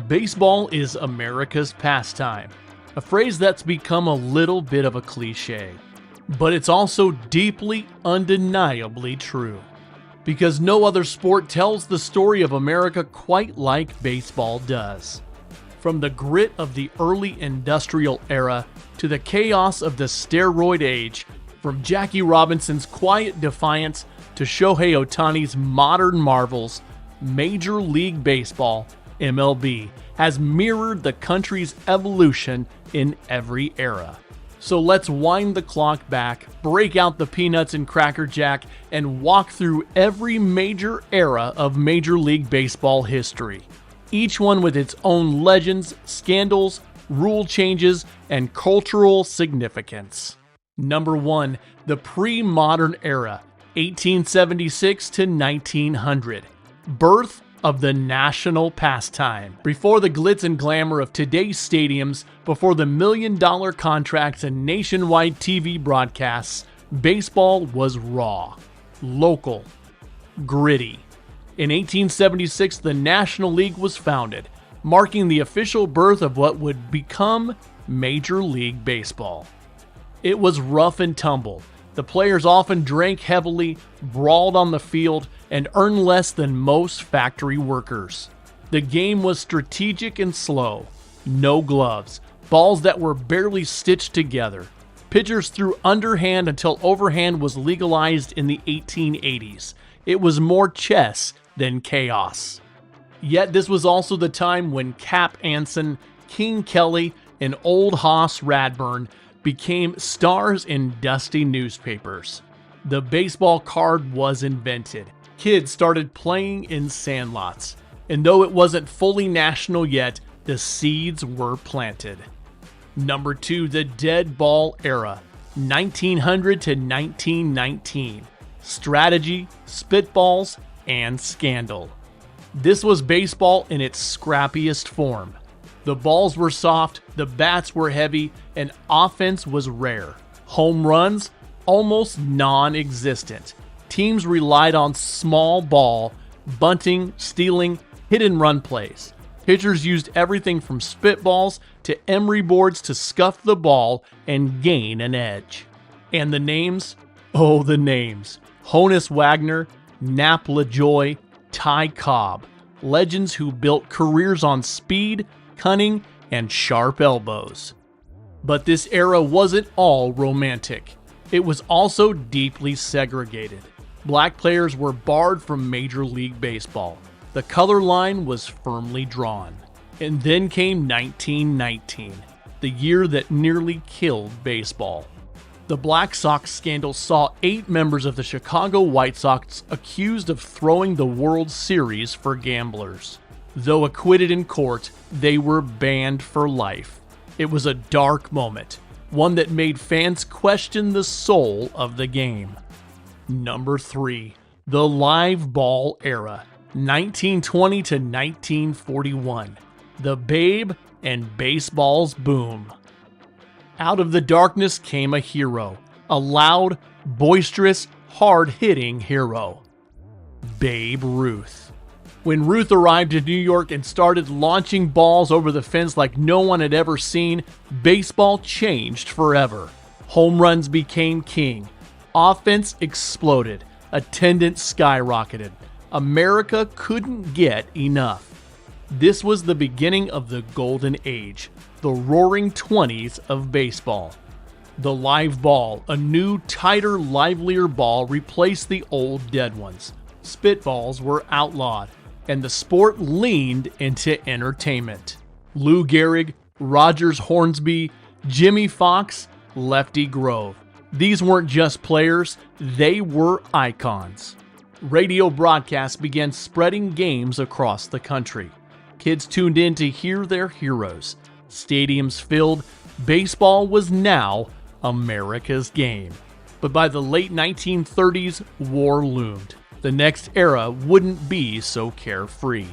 Baseball is America's pastime, a phrase that's become a little bit of a cliche. But it's also deeply, undeniably true. Because no other sport tells the story of America quite like baseball does. From the grit of the early industrial era to the chaos of the steroid age, from Jackie Robinson's quiet defiance to Shohei Ohtani's modern marvels, Major League Baseball, MLB, has mirrored the country's evolution in every era. So let's wind the clock back, break out the peanuts and Cracker Jack, and walk through every major era of Major League Baseball history. Each one with its own legends, scandals, rule changes, and cultural significance. Number 1. The pre-modern era, 1876 to 1900. Birth of the national pastime. Before the glitz and glamour of today's stadiums, before the million-dollar contracts and nationwide TV broadcasts, baseball was raw, local, gritty. In 1876, the National League was founded, marking the official birth of what would become Major League Baseball. It was rough and tumble. The players often drank heavily, brawled on the field, and earned less than most factory workers. The game was strategic and slow. No gloves, balls that were barely stitched together. Pitchers threw underhand until overhand was legalized in the 1880s. It was more chess than chaos. Yet this was also the time when Cap Anson, King Kelly, and Old Hoss Radburn became stars in dusty newspapers. The baseball card was invented. Kids started playing in sandlots. And though it wasn't fully national yet, the seeds were planted. Number 2, the Deadball Era, 1900 to 1919. Strategy, spitballs, and scandal. This was baseball in its scrappiest form. The balls were soft, the bats were heavy, and offense was rare. Home runs, almost non-existent. Teams relied on small ball, bunting, stealing, hit-and-run plays. Pitchers used everything from spitballs to emery boards to scuff the ball and gain an edge. And the names? Oh, the names. Honus Wagner, Nap LaJoy, Ty Cobb. Legends who built careers on speed, cunning, and sharp elbows. But this era wasn't all romantic. It was also deeply segregated. Black players were barred from Major League Baseball. The color line was firmly drawn. And then came 1919, the year that nearly killed baseball. The Black Sox scandal saw 8 members of the Chicago White Sox accused of throwing the World Series for gamblers. Though acquitted in court, they were banned for life. It was a dark moment, one that made fans question the soul of the game. Number 3, the Live Ball Era, 1920 to 1941. The Babe and baseball's boom. Out of the darkness came a hero, a loud, boisterous, hard-hitting hero. Babe Ruth. When Ruth arrived in New York and started launching balls over the fence like no one had ever seen, baseball changed forever. Home runs became king. Offense exploded. Attendance skyrocketed. America couldn't get enough. This was the beginning of the golden age, the roaring 20s of baseball. The live ball, a new, tighter, livelier ball, replaced the old dead ones. Spitballs were outlawed, and the sport leaned into entertainment. Lou Gehrig, Rogers Hornsby, Jimmy Fox, Lefty Grove. These weren't just players, they were icons. Radio broadcasts began spreading games across the country. Kids tuned in to hear their heroes. Stadiums filled. Baseball was now America's game. But by the late 1930s, war loomed. The next era wouldn't be so carefree.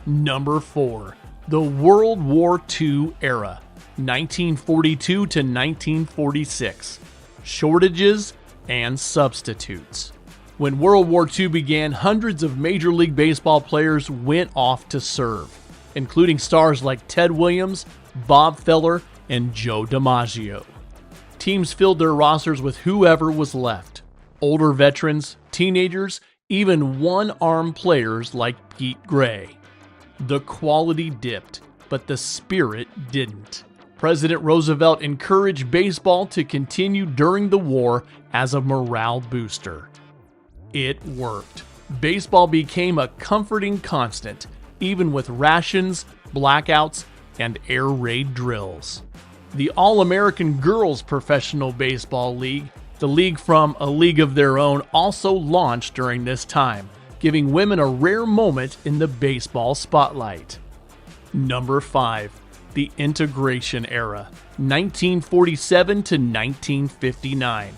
Number 4, the World War II era, 1942 to 1946. Shortages and substitutes. When World War II began, hundreds of Major League Baseball players went off to serve. including stars like Ted Williams, Bob Feller, and Joe DiMaggio. Teams filled their rosters with whoever was left. Older veterans, teenagers, even one-arm players like Pete Gray. The quality dipped, but the spirit didn't. President Roosevelt encouraged baseball to continue during the war as a morale booster. It worked. Baseball became a comforting constant, even with rations, blackouts, and air raid drills. The All-American Girls Professional Baseball League, the league from A League of Their Own, also launched during this time, giving women a rare moment in the baseball spotlight. Number 5. The Integration Era, 1947 to 1959.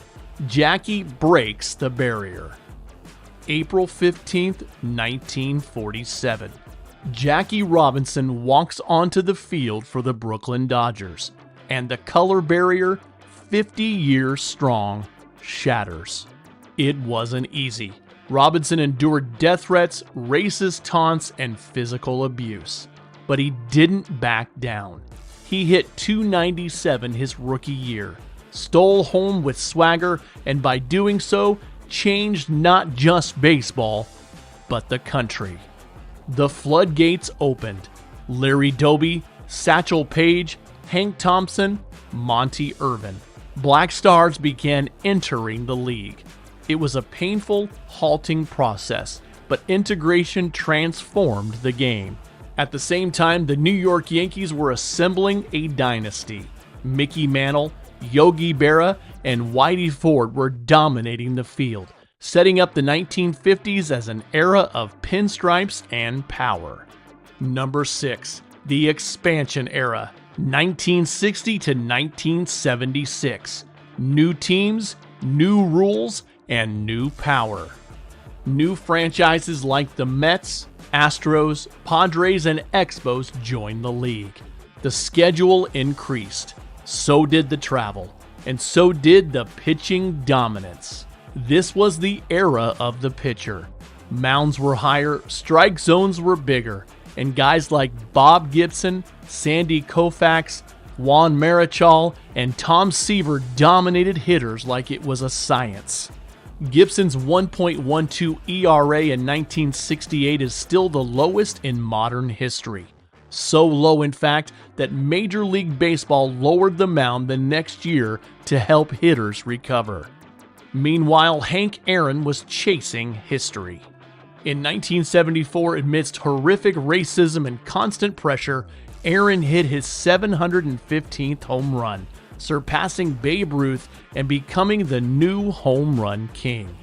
Jackie breaks the barrier. April 15, 1947. Jackie Robinson walks onto the field for the Brooklyn Dodgers, and the color barrier, 50 years strong, shatters. It wasn't easy. Robinson endured death threats, racist taunts, and physical abuse. But he didn't back down. He hit .297 his rookie year, stole home with swagger, and by doing so, changed not just baseball, but the country. The floodgates opened. Larry Doby, Satchel Paige, Hank Thompson, Monty Irvin. Black stars began entering the league. It was a painful, halting process, but integration transformed the game. At the same time, the New York Yankees were assembling a dynasty. Mickey Mantle, Yogi Berra, and Whitey Ford were dominating the field, setting up the 1950s as an era of pinstripes and power. Number 6. The Expansion Era, 1960 to 1976. New teams, new rules, and new power. New franchises like the Mets, Astros, Padres, and Expos joined the league. The schedule increased. So did the travel. And so did the pitching dominance. This was the era of the pitcher. Mounds were higher, strike zones were bigger, and guys like Bob Gibson, Sandy Koufax, Juan Marichal, and Tom Seaver dominated hitters like it was a science. Gibson's 1.12 ERA in 1968 is still the lowest in modern history. So low, in fact, that Major League Baseball lowered the mound the next year to help hitters recover. Meanwhile, Hank Aaron was chasing history. In 1974, amidst horrific racism and constant pressure, Aaron hit his 715th home run, surpassing Babe Ruth and becoming the new home run king.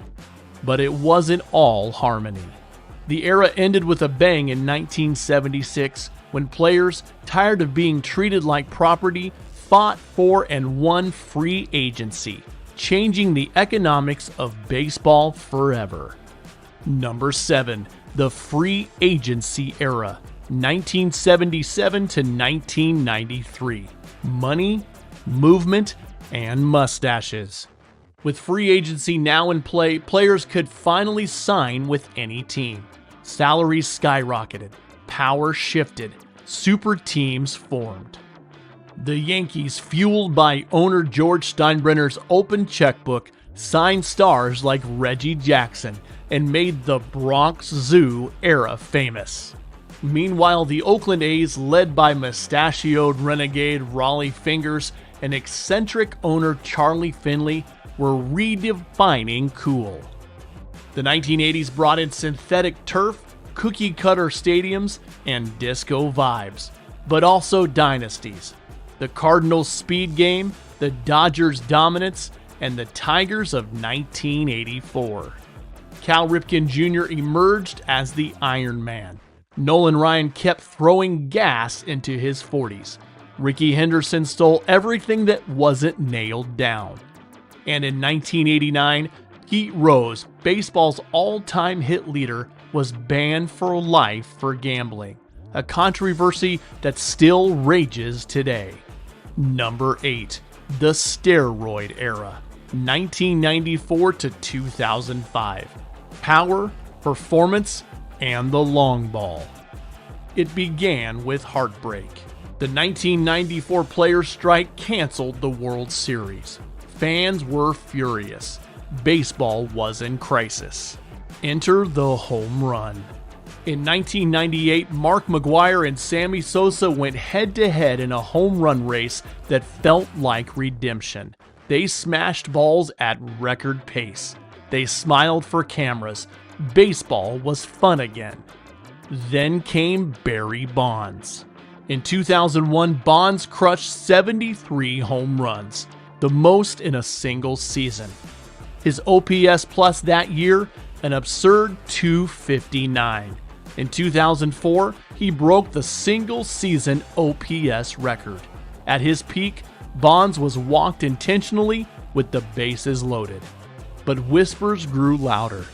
But it wasn't all harmony. The era ended with a bang in 1976 when players, tired of being treated like property, fought for and won free agency, changing the economics of baseball forever. Number 7. The Free Agency Era, 1977 to 1993. Money, movement, and mustaches. With free agency now in play, players could finally sign with any team. Salaries skyrocketed, power shifted, super teams formed. The Yankees, fueled by owner George Steinbrenner's open checkbook, signed stars like Reggie Jackson and made the Bronx Zoo era famous. Meanwhile, the Oakland A's, led by mustachioed renegade Raleigh Fingers and eccentric owner Charlie Finley, were redefining cool. The 1980s brought in synthetic turf, cookie-cutter stadiums, and disco vibes, but also dynasties. The Cardinals' speed game, the Dodgers' dominance, and the Tigers of 1984. Cal Ripken Jr. emerged as the Iron Man. Nolan Ryan kept throwing gas into his 40s. Rickey Henderson stole everything that wasn't nailed down. And in 1989, Pete Rose, baseball's all-time hit leader, was banned for life for gambling, a controversy that still rages today. Number 8. The Steroid Era, 1994 to 2005. Power, performance, and the long ball. It began with heartbreak. The 1994 players' strike canceled the World Series. Fans were furious. Baseball was in crisis. Enter the home run. In 1998, Mark McGwire and Sammy Sosa went head-to-head in a home run race that felt like redemption. They smashed balls at record pace. They smiled for cameras. Baseball was fun again. Then came Barry Bonds. In 2001, Bonds crushed 73 home runs, the most in a single season. His OPS plus that year, an absurd 259. In 2004, he broke the single-season OPS record. At his peak, Bonds was walked intentionally with the bases loaded. But whispers grew louder.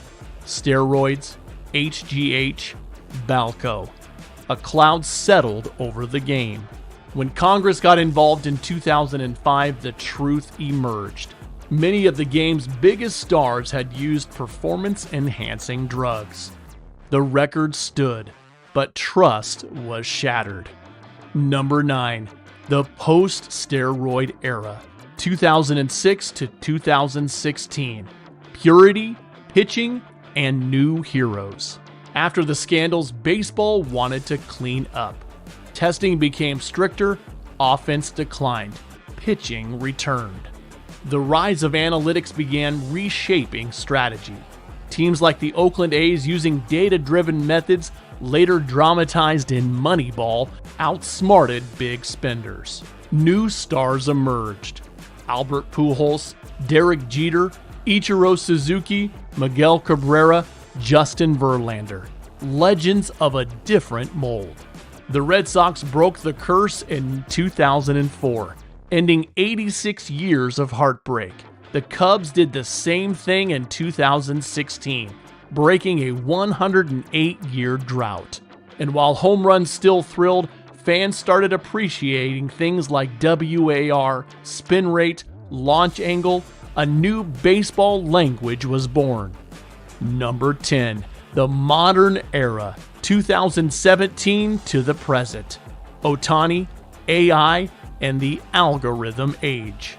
Steroids, HGH, Balco. A cloud settled over the game. When Congress got involved in 2005, the truth emerged. Many of the game's biggest stars had used performance-enhancing drugs. The record stood, but trust was shattered. Number 9. The post-steroid era, 2006 to 2016. Purity, pitching, and new heroes. After the scandals, baseball wanted to clean up. Testing became stricter, offense declined, pitching returned. The rise of analytics began reshaping strategy. Teams like the Oakland A's, using data-driven methods later dramatized in Moneyball, outsmarted big spenders. New stars emerged. Albert Pujols, Derek Jeter, Ichiro Suzuki, Miguel Cabrera, Justin Verlander. Legends of a different mold. The Red Sox broke the curse in 2004, ending 86 years of heartbreak. The Cubs did the same thing in 2016, breaking a 108-year drought. And while home runs still thrilled, fans started appreciating things like WAR, spin rate, launch angle. A new baseball language was born. Number 10. The modern era, 2017 to the present. Ohtani, AI, and the algorithm age.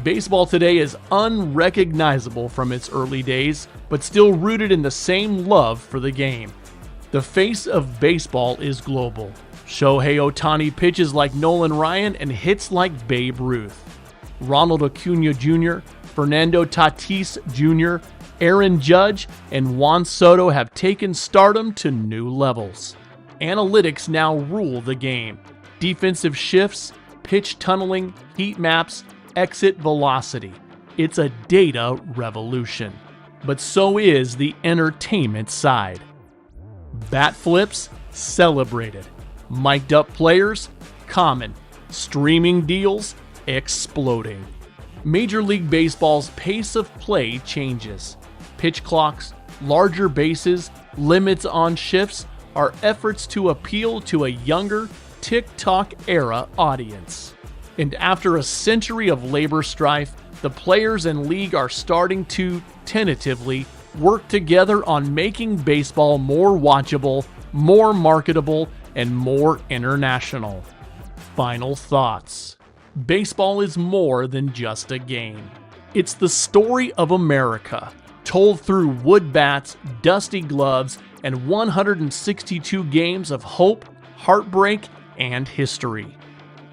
Baseball today is unrecognizable from its early days, but still rooted in the same love for the game. The face of baseball is global. Shohei Ohtani pitches like Nolan Ryan and hits like Babe Ruth. Ronald Acuna Jr., Fernando Tatis Jr., Aaron Judge, and Juan Soto have taken stardom to new levels. Analytics now rule the game. Defensive shifts, pitch tunneling, heat maps, exit velocity. It's a data revolution. But so is the entertainment side. Bat flips, celebrated. Mic'd up players, common. Streaming deals, exploding. Major League Baseball's pace of play changes. Pitch clocks, larger bases, limits on shifts are efforts to appeal to a younger, TikTok-era audience. And after a century of labor strife, the players and league are starting to, tentatively, work together on making baseball more watchable, more marketable, and more international. Final thoughts. Baseball is more than just a game. It's the story of America, told through wood bats, dusty gloves, and 162 games of hope, heartbreak, and history.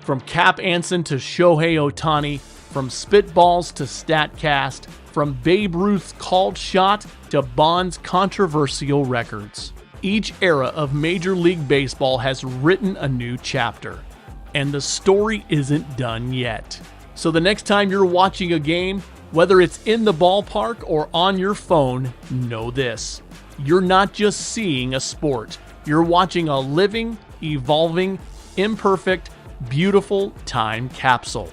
From Cap Anson to Shohei Ohtani, from spitballs to StatCast, from Babe Ruth's called shot to Bond's controversial records. Each era of Major League Baseball has written a new chapter. And the story isn't done yet. So the next time you're watching a game, whether it's in the ballpark or on your phone, know this. You're not just seeing a sport. You're watching a living, evolving, imperfect, beautiful time capsule.